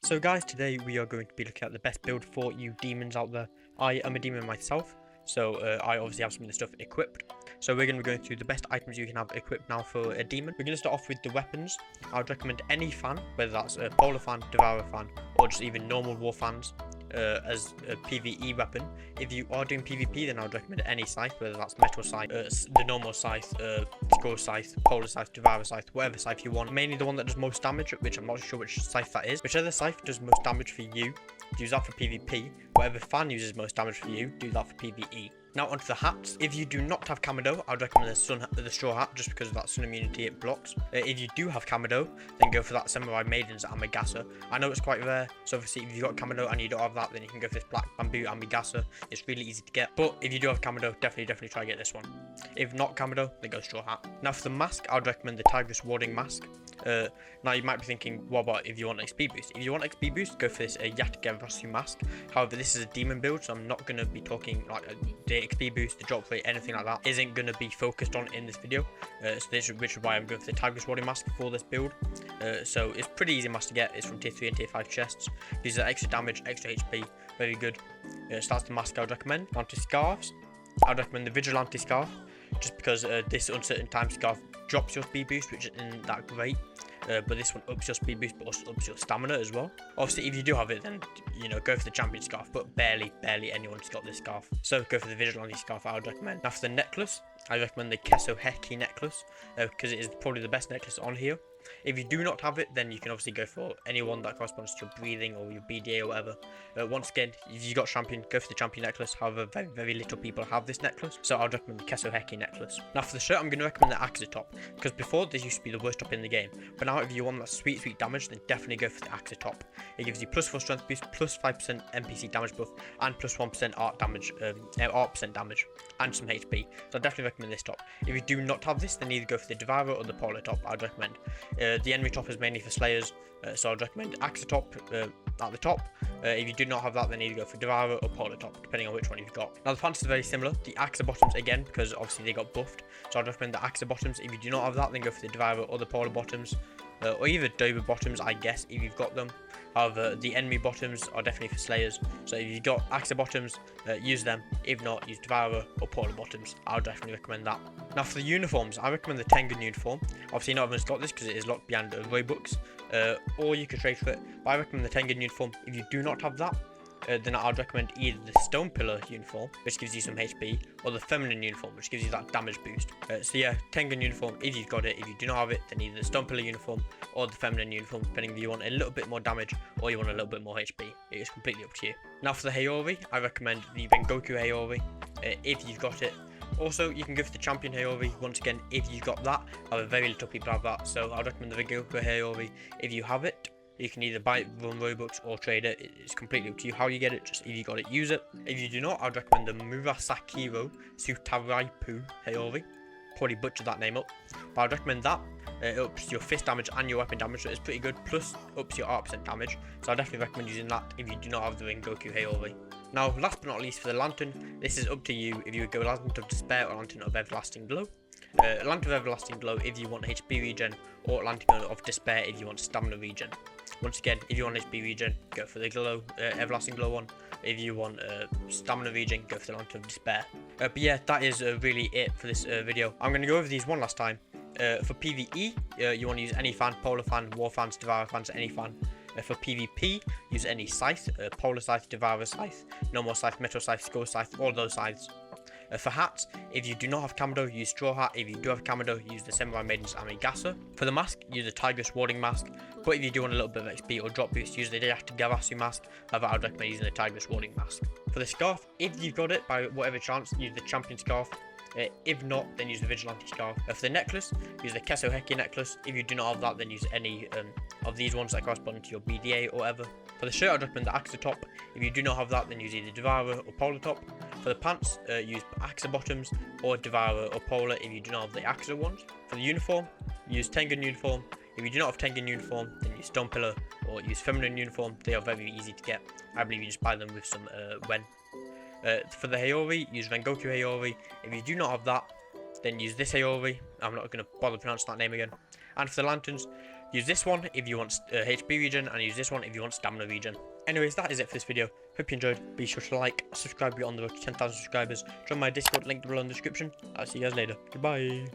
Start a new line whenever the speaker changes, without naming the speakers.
So guys, today we are going to be looking at the best build for you demons out there. I am a demon myself, so I obviously have some of the stuff equipped. So we're going to be going through the best items you can have equipped now for a demon. We're going to start off with the weapons. I would recommend any fan, whether that's a polar fan, devourer fan, or just even normal war fans, as a PvE weapon. If you are doing PvP, then I would recommend any scythe, whether that's metal scythe, the normal scythe, scroll scythe, polar scythe, devourer scythe, whatever scythe you want. Mainly the one that does most damage, which I'm not sure which scythe that is. Whichever scythe does most damage for you, use that for PvP. Whatever fan uses most damage for you, do that for PvE. Now onto the hats. If you do not have Camo, I'd recommend the straw hat, just because of that sun immunity it blocks. If you do have Camo, then go for that Samurai Maiden's Amigasa. I know it's quite rare, so obviously if you've got Camo and you don't have that, then you can go for this black bamboo Amigasa. It's really easy to get, but if you do have Camo, definitely try to get this one. If not Camo, then go straw hat. Now for the mask, I'd recommend the Tigress Warding Mask. Now you might be thinking, what about if you want XP boost? If you want XP boost, go for this Yatagarasu mask. However, this is a demon build, so I'm not going to be talking like the XP boost, the drop rate, anything like that isn't going to be focused on in this video. Which is why I'm going for the Tigress Warding Mask for this build. So it's pretty easy mask to get. It's from tier 3 and tier 5 chests. These are extra damage, extra HP, very good. So that's the mask I would recommend. Onto scarves, I'd recommend the Vigilante scarf, just because this uncertain time scarf drops your speed boost, which isn't that great. But this one ups your speed boost, but also ups your stamina as well. Obviously, if you do have it, then go for the champion scarf, but barely anyone's got this scarf. So go for the Vigilante scarf, I would recommend. Now for the necklace, I recommend the Keso Heki necklace, because it is probably the best necklace on here. If you do not have it, then you can obviously go for any one that corresponds to your breathing or your BDA or whatever. Once again, if you got champion, go for the champion necklace. However, very little people have this necklace, so I'd recommend the Keso Heki necklace. Now for the shirt, I'm going to recommend the Axa top, because before this used to be the worst top in the game, but now if you want that sweet damage, then definitely go for the Axa top. It gives you +4 strength boost, +5% NPC damage buff, and +1% art damage, damage, and some HP. So I definitely recommend this top. If you do not have this, then either go for the Devourer or the Polar top. I'd recommend. The enemy top is mainly for slayers, so I'd recommend Axa top at the top. If you do not have that, then either go for Devourer or Polar top, depending on which one you've got. Now the pants are very similar. The Axa bottoms again, because obviously they got buffed, so I'd recommend the Axa bottoms. If you do not have that, then go for the Devourer or the Polar bottoms, or either Dober bottoms, I guess, if you've got them. However, the enemy bottoms are definitely for slayers, so if you've got Axa bottoms, use them. If not, use Devourer or Polar bottoms. I would definitely recommend that. Now for the uniforms, I recommend the Tengen uniform. Obviously not everyone's got this because it is locked behind Robux, or you could trade for it, but I recommend the Tengen uniform. If you do not have that, then I'd recommend either the Stone Pillar uniform, which gives you some HP, or the Feminine uniform, which gives you that damage boost. So yeah, Tengen uniform, if you've got it. If you do not have it, then either the Stone Pillar uniform or the Feminine uniform, depending if you want a little bit more damage or you want a little bit more HP. It is completely up to you. Now for the Haori, I recommend the Rengoku Haori, if you've got it. Also, you can go for the Champion Haori, once again, if you've got that. However, very little people have that, so I'd recommend the Rengoku Haori if you have it. You can either buy it from Robux or trade it. It's completely up to you how you get it. Just if you got it, use it. If you do not, I'd recommend the Murasakiro Sutaraipu Haori. Probably butchered that name up, but I'd recommend that. It ups your fist damage and your weapon damage, so it's pretty good, plus ups your art % damage. So I definitely recommend using that if you do not have the Rengoku Haori. Now, last but not least, for the Lantern, this is up to you if you would go Lantern of Despair or Lantern of Everlasting Glow. Lantern of Everlasting Glow if you want HP regen, or Lantern of Despair if you want stamina regen. Once again, if you want HP regen, go for the Glow, Everlasting Glow one. If you want stamina regen, go for the Lantern of Despair. But yeah, that is really it for this video. I'm going to go over these one last time. For PvE, you want to use any fan, Polar fan, War fans, Devourer fans, any fan. For PvP, use any scythe, Polar scythe, Devourer scythe, normal scythe, metal scythe, skull scythe, all those scythes. For hats, if you do not have Camo, use straw hat. If you do have Camo, use the Samurai Maiden's Amigasa. For the mask, use the Tigress Warding Mask. But if you do want a little bit of XP or drop boost, use the Yatagarasu mask. However, I would recommend using the Tigress Warding Mask. For the scarf, if you've got it by whatever chance, use the Champion scarf. If not, then use the Vigilante scarf. For the necklace, use the Keso Heki necklace. If you do not have that, then use any of these ones that correspond to your BDA or whatever. For the shirt, I'd recommend the Axa top. If you do not have that, then use either Devourer or Polar top. For the pants, use Axa bottoms or Devourer or Polar if you do not have the Axa ones. For the uniform, use Tengen uniform. If you do not have Tengen uniform, then use Stone Pillar or use Feminine uniform. They are very easy to get. I believe you just buy them with some Wen. For the Haori, use Rengoku Haori. If you do not have that, then use this Haori. I'm not going to bother pronouncing that name again. And for the lanterns, Use this one if you want HP regen, and use this one if you want stamina regen. Anyways, that is it for this video. Hope you enjoyed. Be sure to like, subscribe, be on the road to 10,000 subscribers. Join my Discord link below in the description. I'll see you guys later. Goodbye.